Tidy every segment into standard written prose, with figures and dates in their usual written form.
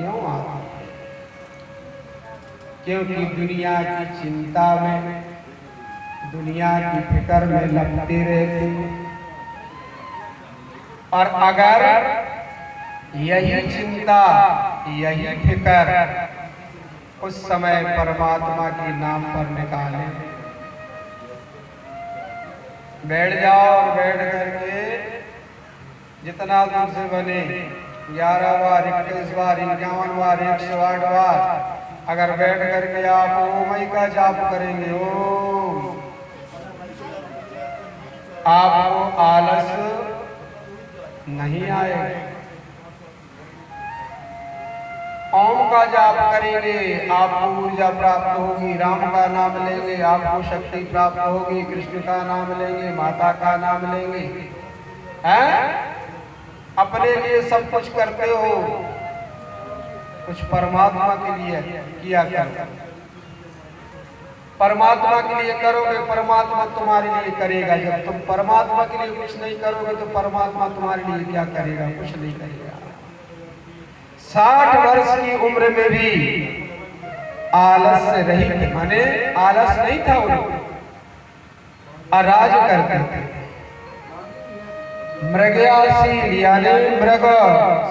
क्यों आते थे? क्योंकि दुनिया की चिंता में, दुनिया की फिक्र में लगते रहते। और अगर यही चिंता, यही फिक्र उस समय परमात्मा के नाम पर निकाले, बैठ जाओ और बैठ करके जितना दूर से बने 11 बार, 21 बार, 51 बार, 108 बार अगर बैठ करके आप ओम का जाप करेंगे, ओम, आपको आलस नहीं आएगा। ओम का जाप करेंगे, आपको ऊर्जा प्राप्त होगी। राम का नाम लेंगे, आपको शक्ति प्राप्त होगी। कृष्ण का नाम लेंगे, माता का नाम लेंगे, हैं? अपने लिए सब कुछ करते हो, कुछ परमात्मा के लिए किया करो। परमात्मा के लिए करोगे, परमात्मा तुम्हारे लिए करेगा। जब तुम परमात्मा के लिए कुछ नहीं करोगे तो परमात्मा तुम्हारे लिए क्या करेगा? कुछ नहीं करेगा। 60 वर्ष की उम्र में भी आलस से रहित, माने आलस नहीं था उन्हें, अराज करते थे। मृगयाशील यानी मृग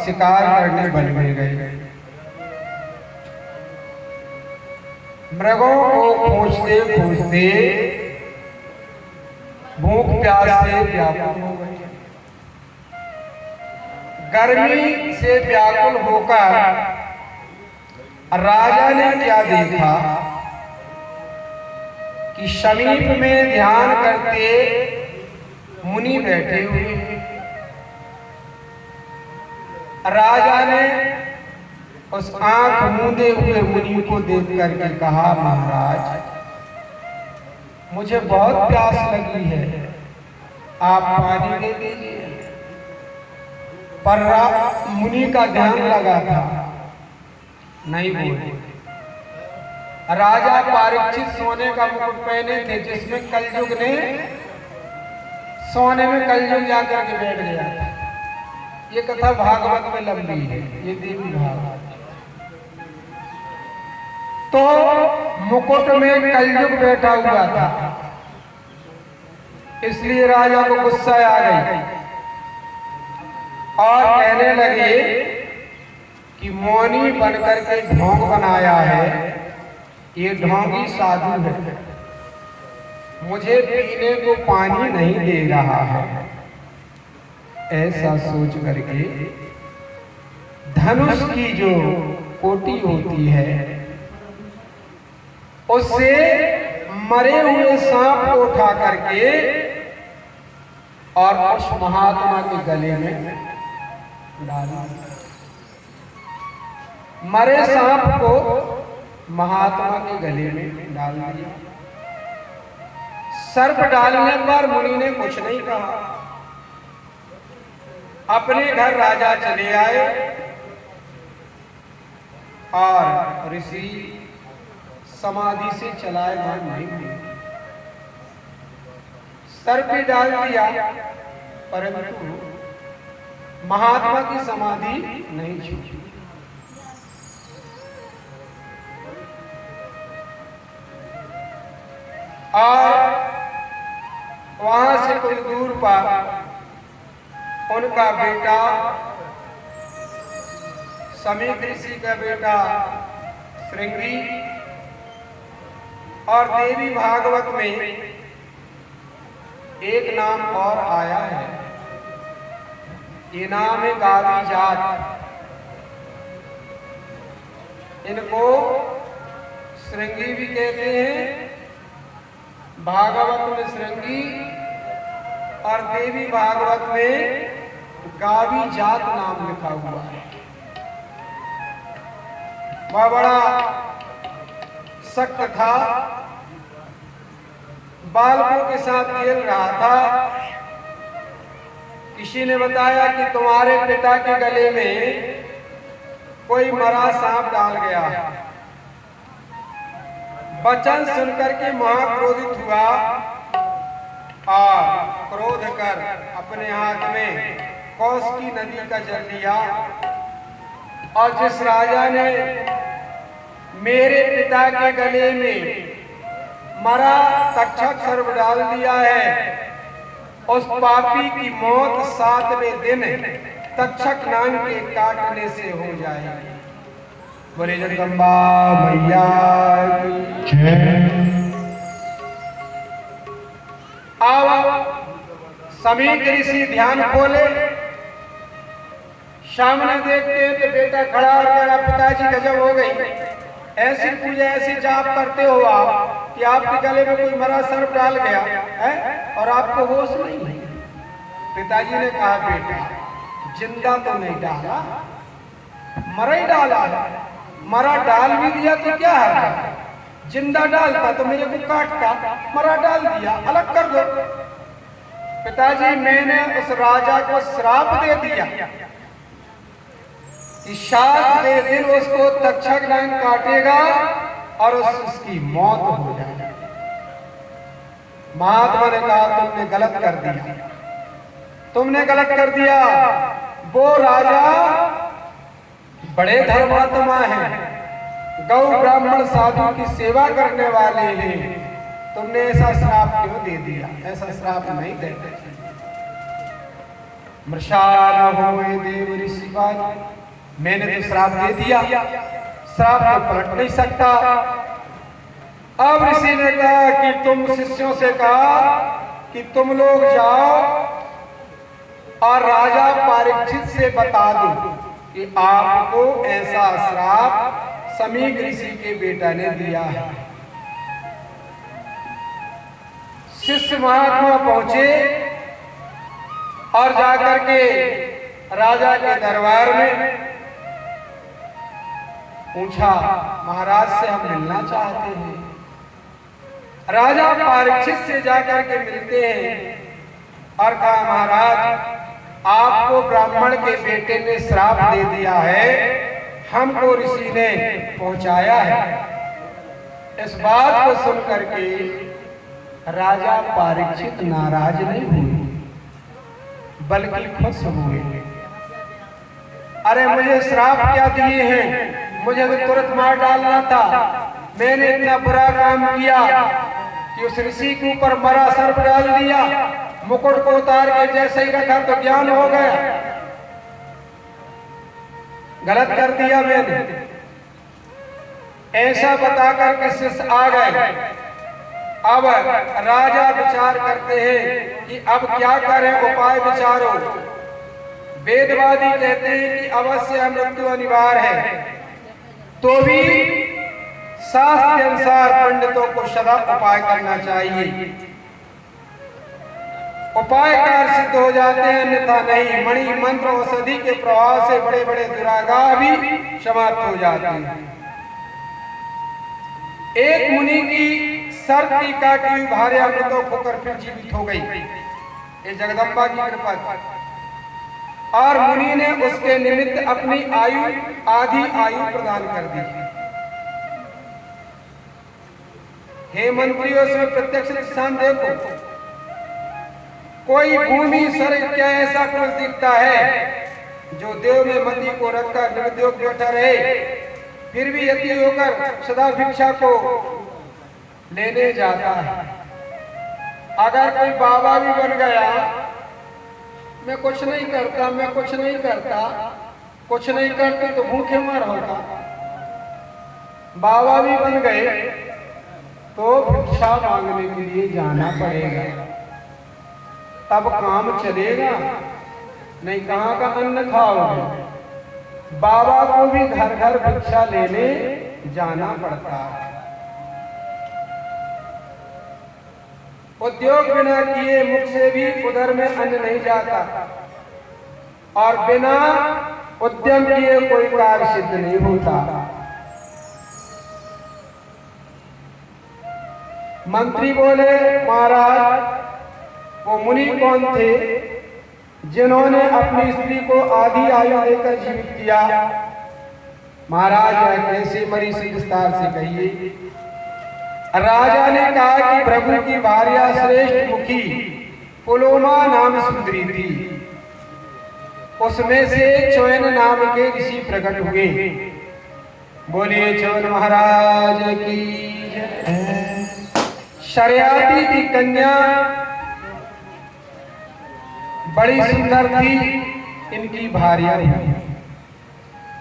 शिकार करने बन में गए। मृगों को खोजते खोजते भूख प्यास से व्याकुल हो गए। गर्मी से व्याकुल होकर राजा ने क्या देखा कि समीप में ध्यान करते मुनि बैठे हुए हैं। राजा ने उस आंख मूंदे हुए मुनि को देख करके कहा, महाराज, मुझे बहुत प्यास लगी है, आप पानी दे दीजिए। पर मुनि का ध्यान लगा था, नहीं बोले। राजा परीक्षित सोने का मुकुट पहने थे, जिसमें कलयुग ने सोने में कलयुग जाकर के बैठ गया था। ये कथा भागवत में लंबी है, ये देवी भागवत। तो मुकुट में कलयुग बैठा हुआ था, इसलिए राजा को गुस्सा आ गई और कहने लगे कि मौनी बनकर के ढोंग बनाया है, ये ढोंगी साधु है, मुझे पीने को पानी नहीं दे रहा है। ऐसा सोच करके धनुष की जो कोटी होती है उससे मरे हुए सांप को उठा करके और उस महात्मा के गले में डाला। मरे सांप को महात्मा के गले में डाल दिया। सर्प डालने पर मुनि ने कुछ नहीं कहा, अपने घर राजा चले आए और ऋषि समाधि से चलायमान नहीं हुए। सर्प डाल दिया, परंतु महात्मा की समाधि नहीं छूटी। और वहां से कुछ दूर पर उनका बेटा, समीप ऋषि का बेटा श्रृंगी, और देवी भागवत में एक नाम और आया है, ये नाम है गावी जात। इनको श्रृंगी भी कहते हैं, भागवत में श्रृंगी और देवी भागवत में गावी जात नाम लिखा हुआ है। वह बड़ा सख्त था, बालकों के साथ खेल रहा था। किसी ने बताया कि तुम्हारे पिता के गले में कोई मरा सांप डाल गया। वचन सुनकर के महाक्रोधित हुआ और क्रोध कर अपने हाथ में कौश की नदी का जल लिया और जिस राजा ने मेरे पिता के गले में मरा तक्षक सर्प डाल दिया है, उस पापी की मौत 7वें दिन तक्षक नाग के काटने से हो जाएगी। बोले जगदम्बा मैया की जय। अब समीक ऋषि ध्यान खोले, सामने देखते हैं तो बेटा खड़ा और कह रहा, पिताजी गजब हो गई, ऐसी पूजा ऐसी जाप करते हो आप कि आपके गले में कोई मरा सर्प डाल गया है और आपको होश नहीं है। पिताजी ने कहा, बेटा जिंदा तो नहीं डाला, मरा ही डाला है। मरा डाल भी दिया तो क्या है, जिंदा डालता तो मेरे को काटता, मरा डाल दिया, अलग कर दो। पिताजी मैंने उस राजा को श्राप दे दिया कि 7वें दिन उसको तक्षक नाग काटेगा और उसकी मौत हो जाएगी। महात्मा ने कहा, तुमने गलत कर दिया, तुमने गलत कर दिया। वो राजा बड़े धर्मात्मा हैं, गौ ब्राह्मण साधु की सेवा करने वाले हैं, तुमने ऐसा श्राप क्यों दे दिया? ऐसा श्राप नहीं देते। मृषाल होए देव ऋषिपाल, मैंने तो श्राप दे दिया, श्राप तो पलट नहीं सकता। अब ऋषि ने कहा कि तुम शिष्यों से कहा कि तुम लोग जाओ और राजा परीक्षित से बता दो कि आपको ऐसा श्राप समीक ऋषि के बेटा ने दिया है। शिष्य महात्मा पहुंचे और जाकर के राजा के दरबार में पूछा, महाराज से हम मिलना चाहते हैं। राजा परीक्षित से जाकर के मिलते हैं और कहा, महाराज आपको ब्राह्मण के बेटे ने श्राप दे दिया है, हमको ऋषि ने पहुंचाया है। इस बात को सुनकर के राजा परीक्षित नाराज नहीं हुए, बल्कि खुश हुए। अरे मुझे श्राप क्या दिए हैं, मुझे तो तुरंत मार डालना था, मैंने इतना बुरा काम किया कि उस ऋषि के ऊपर मरा सर्प डाल दिया, मुकुट को उतार के जैसे ही रखा तो ज्ञान हो गया, गलत कर दिया मैंने। ऐसा बताकर के शिष्य आ गए। अब राजा विचार करते हैं कि अब क्या करें, उपाय विचारो। वेदवादी कहते हैं कि अवश्य मृत्यु अनिवार्य है, तो भी शास्त्र के अनुसार पंडितों को सदा उपाय करना चाहिए। उपाय कार सिद्ध हो जाते हैं, अन्यथा नहीं। मणि मंत्र औषधि के प्रभाव से बड़े बड़े दुराग्रह भी समाप्त हो जाते हैं। एक मुनि की सर की काटी भार्य अमृतों खोकर फिर जीवित हो गई, ये जगदम्बा की कृपा थी। और मुनि ने उसके निमित्त अपनी आयु आधी आयु प्रदान कर दी। हे मंत्रियों, इसमें प्रत्यक्ष निशान देखो, कोई भूमि स्वर्ग क्या ऐसा पुरुष दिखता है जो देव में मति को रखकर निर्द्योग बैठा रहे, फिर भी यति होकर सदा भिक्षा को लेने जाता है। अगर कोई बाबा भी बन गया, मैं कुछ नहीं करता, मैं कुछ नहीं करता, कुछ नहीं करते तो भूखे मर होगा। बाबा भी बन गए तो भिक्षा मांगने के लिए जाना पड़ेगा, तब काम चलेगा, नहीं कहाँ का अन्न खाओगे। बाबा को भी घर घर भिक्षा लेने जाना पड़ता है। उद्योग बिना किए मुख से भी उदर में अन्न नहीं जाता, और बिना उद्यम किए कोई कार्य सिद्ध नहीं होता। मंत्री बोले, महाराज वो मुनि कौन थे जिन्होंने अपनी स्त्री को आधी आयु देकर जीवित किया? महाराज यह कैसे मरी से विस्तार से कहिए। राजा ने कहा कि प्रभु की भार्या श्रेष्ठ मुखी पुलोमा नाम सुंदरी थी। उसमें से च्यवन नाम के ऋषि प्रकट हुए। बोलिए च्यवन महाराज की जय। शर्याती की कन्या बड़ी सुंदर थी, इनकी भार्या हुई।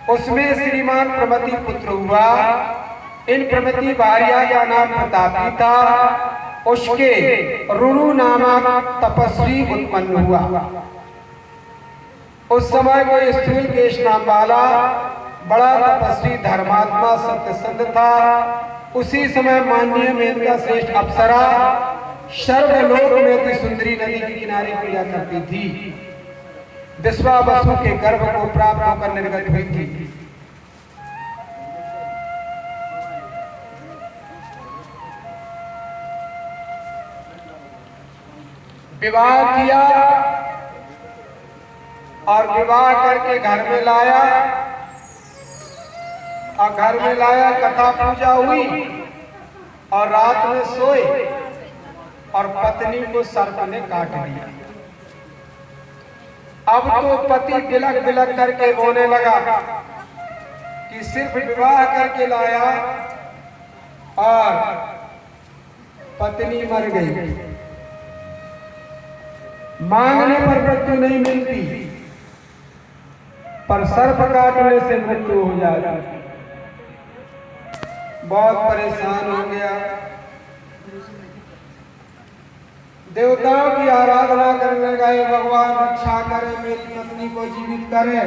उसमें श्रीमान प्रमति पुत्र हुआ। इन प्रमति भार्या का नाम प्रतापी था। उसके रुरु नामक तपस्वी उत्पन्न हुआ। उस समय कोई स्थूल केश नाम वाला बड़ा तपस्वी धर्मात्मा सत्यसंध था। उसी समय माननीय मेनका श्रेष्ठ अप्सरा सर्वलोक में थी सुंदरी नदी के किनारे पूजा करती थी। विश्वावसु के गर्भ को प्राप्त होकर निर्गत हुई थी। विवाह किया और विवाह करके घर में लाया। और घर में लाया, कथा पूजा हुई और रात में सोए और पत्नी को सर्प ने काट लिया। अब तो पति बिलक बिलक करके रोने लगा कि सिर्फ विवाह करके लाया और पत्नी मर गई। मांगने पर मृत्यु नहीं मिलती, पर सर्प काटने से मृत्यु हो जाती। बहुत परेशान हो गया। देवताओं की आराधना करने गए, भगवान रक्षा करे, मेरी पत्नी को जीवित करे।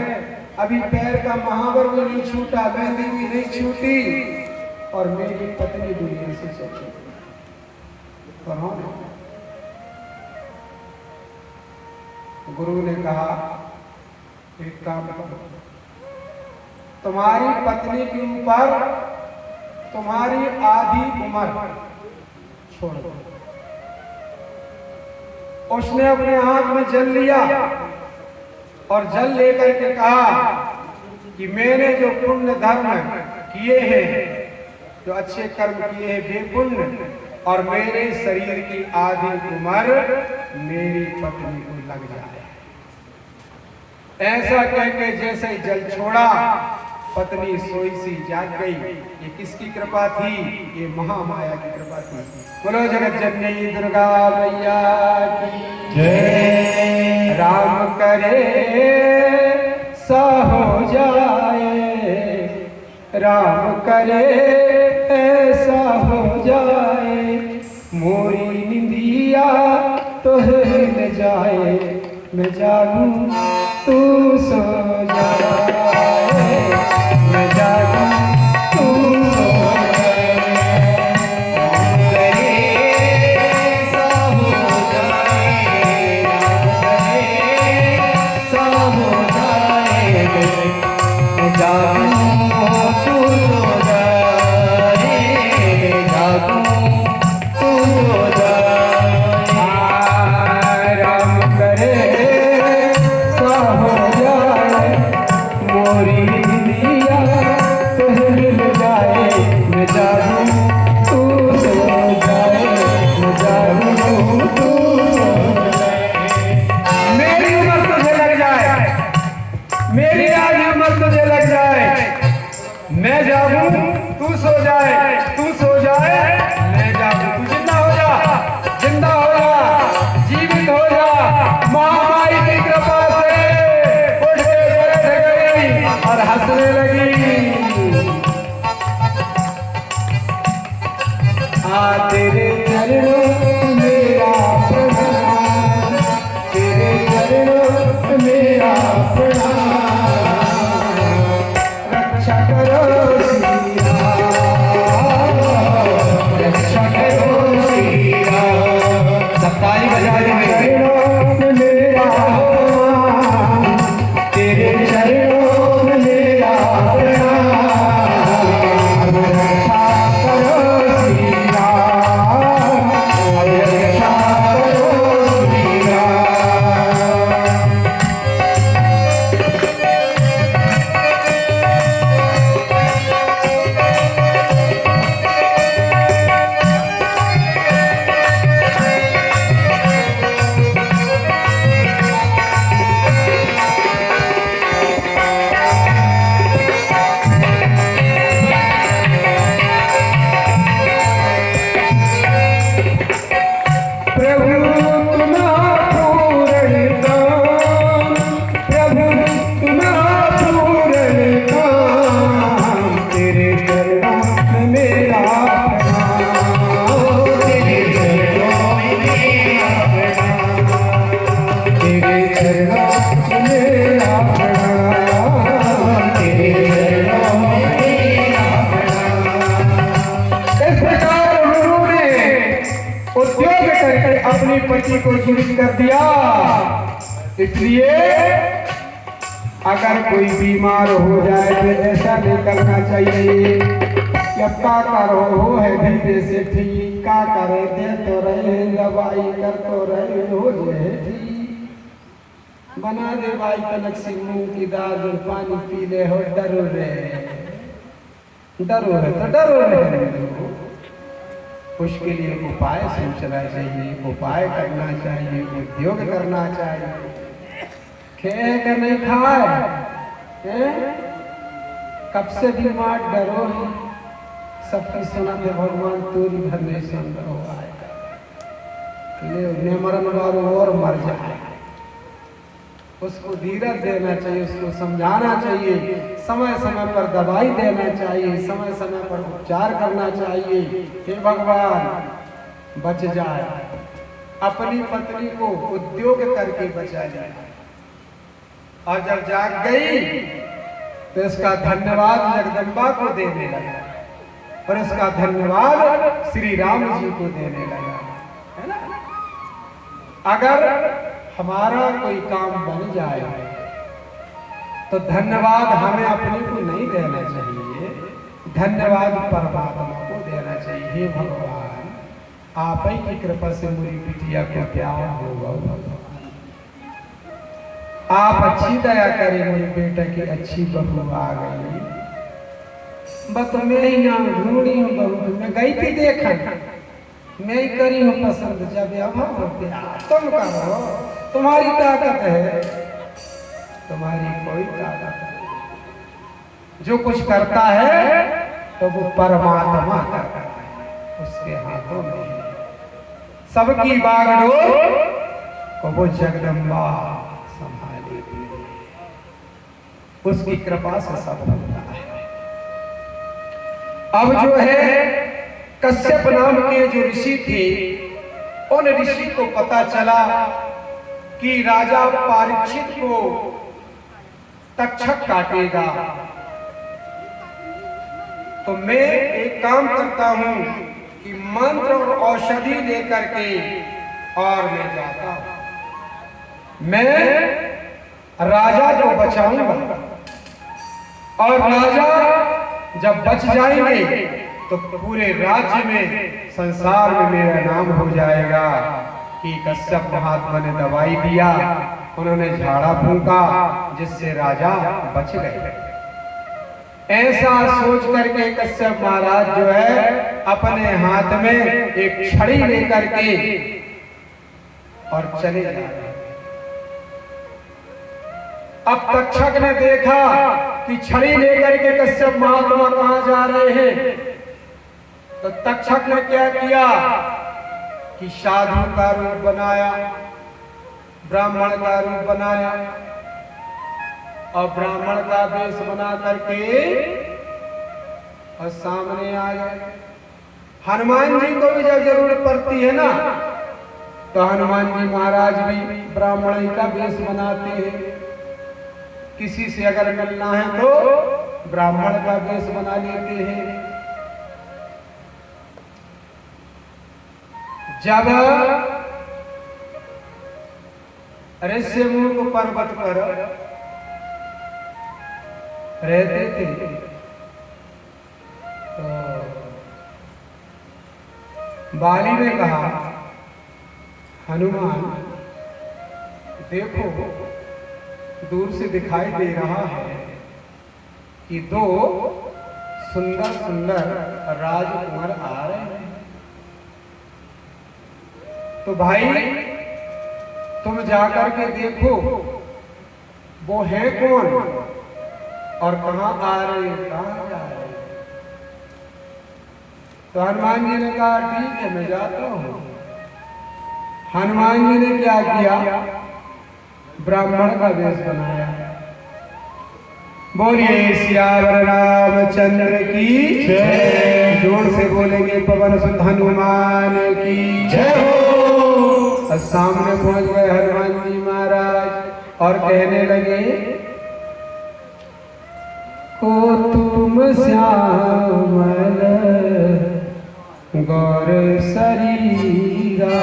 अभी पैर का महावर भी नहीं छूटा, मेहंदी भी नहीं छूटी और मेरी पत्नी दुनिया से चली। गुरु ने कहा एक काम करो, तुम्हारी पत्नी के ऊपर तुम्हारी आधी उम्र छोड़ दो। उसने अपने हाथ में जल लिया और जल लेकर के कहा कि मैंने जो पुण्य धर्म किए हैं, जो अच्छे कर्म किए हैं वे पुण्य, और मेरे शरीर की आधी उम्र मेरी पत्नी को लग जाए। ऐसा कहकर जैसे ही जल छोड़ा, पत्नी सोई सी जाग गई। ये किसकी कृपा थी? ये महामाया की कृपा थी। बोलो जगत जननी दुर्गा मैया की जय। राम करे सा हो जाए, राम करे ऐसा हो जाए, मोरी निंदिया तो हिल जाए, मैं जागूं तू सो जाए, मैं जागूं तू सो जाए, करे सा हो जाए, करे सा हो जाए, मैं जागूं तू सो जाए, मैं जागूं तू सो जाए। राम करे मैं जागूं तू सो जाए, तू सो जाए मैं जागूं। तू जिंदा हो जा, जिंदा हो जा, जीवित हो जा। महामाई की कृपा से उठ के बैठ गई और हंसने लगी। आ तेरे चरणों मेरा प्रणाम, तेरे चरणों मेरा प्रणाम, रक्षा करो श्री राम, रक्षा करो श्री राम। सप्ताही बजाने में मेरा तेरे चरणों में मेरा प्रणाम, रक्षा करो श्री राम, रक्षा करो श्री राम। पति को जीवित कर दिया। इसलिए अगर कोई बीमार हो जाए तो ऐसा नहीं करना चाहिए कि अब का करो है धीरे से ठीक, का करे दे तो रहे दवाई कर तो रहे हो जाए ठीक, बना दे भाई तलक से मुंह की दाल और पानी पी ले हो डरो रे तो डरो रे। उसके लिए उपाय सोचना चाहिए, उपाय करना चाहिए, उद्योग करना चाहिए। खेकर नहीं खाए कब से बीमार डरो है, सबकी सुना दे भगवान तोरी घर में सुन रहो आएगा मरण वालों और मर जाए। उसको धीरज देना चाहिए, उसको समझाना चाहिए, समय समय पर दवाई देना चाहिए, समय समय पर उपचार करना चाहिए। हे भगवान बच जाए, अपनी पत्नी को उद्योग करके बचा जाए। और जब जाग गई तो इसका धन्यवाद जगदम्बा को देने लगा और इसका धन्यवाद श्री राम जी को देने लगा, है ना। अगर हमारा कोई काम बन जाए तो धन्यवाद हमें अपने को नहीं देना चाहिए, धन्यवाद परमात्मा को देना चाहिए। हे भगवान आप ही की कृपा से मेरी बिटिया को प्यार होगा भगवान, आप अच्छी दया करें, मेरे बेटा की अच्छी बहू आ गई। बस मैं यहाँ ढूंढी हूँ बहू, मैं गई थी देखा, मैं ही करी हूँ पसंद। जब तुम करो, तुम्हारी ताकत है, तुम्हारी कोई ताकत नहीं। जो कुछ करता है तो वो परमात्मा करता है, उसके हाथों में। सबकी बागडोर को वो जगदम्बा संभालेगी, उसकी कृपा से सब होता है। अब जो है कश्यप नाम के जो ऋषि थे, उन ऋषि को पता चला कि राजा परीक्षित को तक्षक काटेगा, तो मैं एक काम करता हूं कि मंत्र और औषधि लेकर के और मैं जाता हूं, मैं राजा को बचाऊंगा और राजा जब बच जाएंगे तो पूरे राज्य में, संसार में मेरा नाम हो जाएगा कि कश्यप महात्मा ने दवाई दिया, उन्होंने झाड़ा फूंका जिससे राजा बच गए। ऐसा सोच करके कश्यप महाराज जो है अपने हाथ में एक छड़ी लेकर के और चले जाते। अब तक्षक ने देखा कि छड़ी लेकर के कश्यप महात्मा कहां जा रहे हैं, तो तक्षक ने क्या किया कि साधु का रूप बनाया, ब्राह्मण का रूप बनाया और ब्राह्मण का वेश बना करके और सामने आ गए। हनुमान जी को भी जब जरूरत पड़ती है ना, तो हनुमान जी महाराज भी ब्राह्मण का वेश बनाते हैं। किसी से अगर मिलना है तो ब्राह्मण का वेश बना लेते हैं। जब ऋषिमुख पर्वत पर रहते थे तो बाली ने कहा, हनुमान देखो दूर से दिखाई दे रहा है कि दो सुंदर सुंदर राजकुमार आ रहे हैं, तो भाई तुम जाकर के देखो वो है कौन और कहां आ रहे हैं, कहां जा रहे हैं। तो हनुमान जी ने कहा ठीक है मैं जाता हूं। हनुमान जी ने क्या किया, ब्राह्मण का वेश बनाया। बोलिए सियावर रामचंद्र की जय। जोर से बोलेंगे पवन सुत हनुमान की जय हो। और सामने पहुंच गए हनुमान जी महाराज और कहने लगे, को तुम श्यामल गौर शरीरा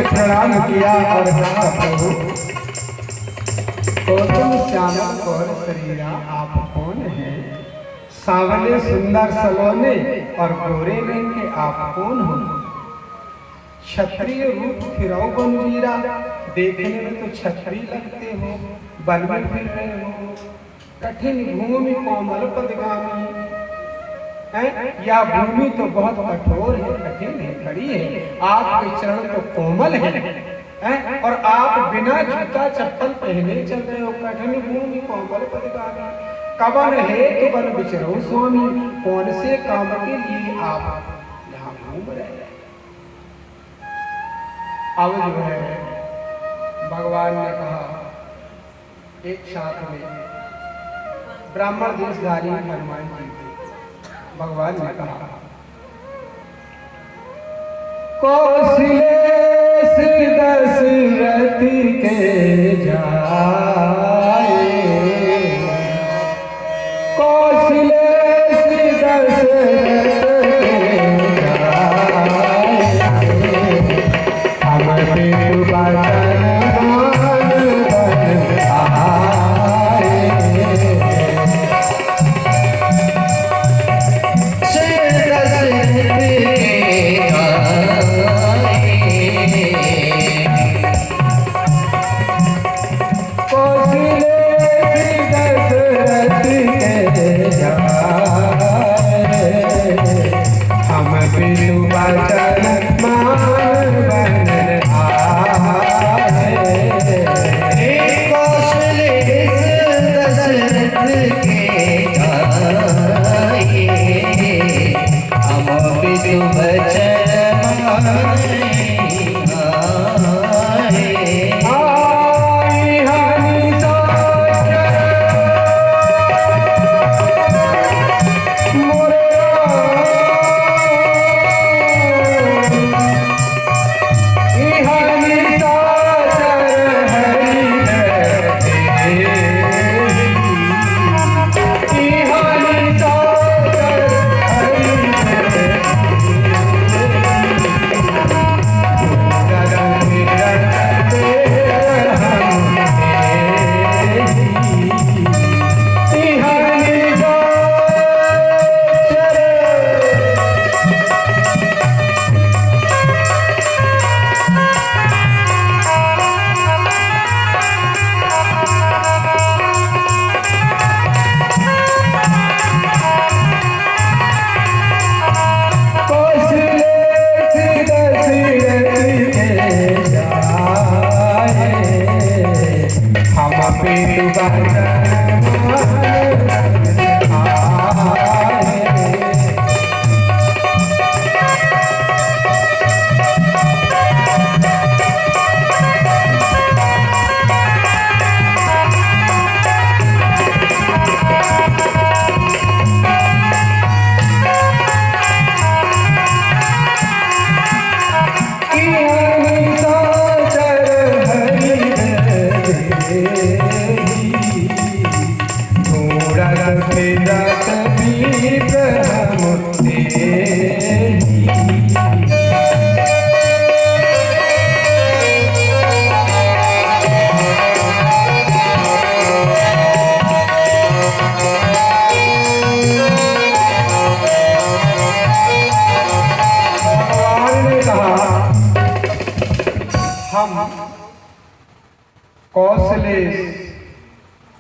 प्रणाम किया और कहा, प्रभु गौतम श्याम कौर शरीरा आप कौन हैं? सांवले सुंदर सलोने और गोरे रंग के आप कौन हो? क्षत्रिय रूप फिराओ बनवीरा, देखने में तो क्षत्रिय लगते हो, बन में फिर रहे हो। कठिन भूमि कोमल पदगामी, या भूमि तो बहुत कठोर है, कठिन है, खड़ी है, आपके चरण तो कोमल है, और आप बिना जूता चप्पल पहने चल रहे हो। कठिन भूमि कोमल पदगामी, कवन है तो बन बिचरो स्वामी, कौन से काम के लिए आप यहाँ घूम रहे हैं? अब जो है भगवान ने कहा, एक साथ में ब्राह्मण देशधारी हनुमान जी, भगवान ने कहा, कौशलेश दशरथ के जाए, कौशलेश दशरथ के जाए, हम बिनु बचन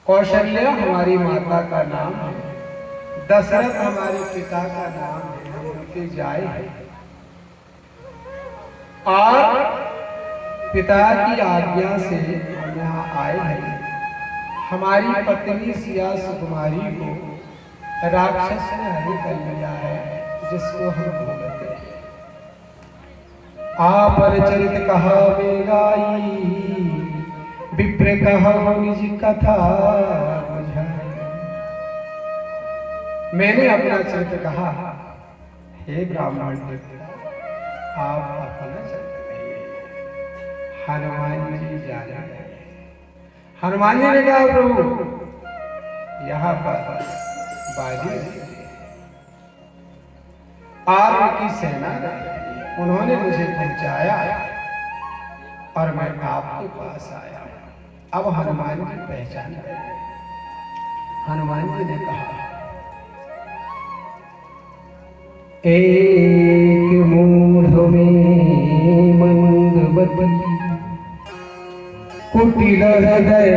कौशल्या हमारी माता का नाम है, दशरथ हमारे पिता का नाम है, हम उनके जाए हैं और पिता की आज्ञा से हम यहाँ आए हैं। हमारी पत्नी सिया सुकुमारी को राक्षस ने हरि कर लिया है, जिसको हम भोगते हैं। अपरिचरित कहा में गाई, विप्र कहा निज कथा बुझाई। मैंने अपना चरित्र कहा, हे ब्राह्मण आप अपना चरित्र कहिए। हनुमान जी जा रहे हैं। हनुमान जी ने कहा प्रभु यहाँ पर बाली आर्य की सेना, उन्होंने मुझे पहुंचाया और मैं आपके पास आया। अब हनुमान जी पहचान गए। हनुमान जी ने कहा, एक मूढ़ में मंदमती कुटिल हृदय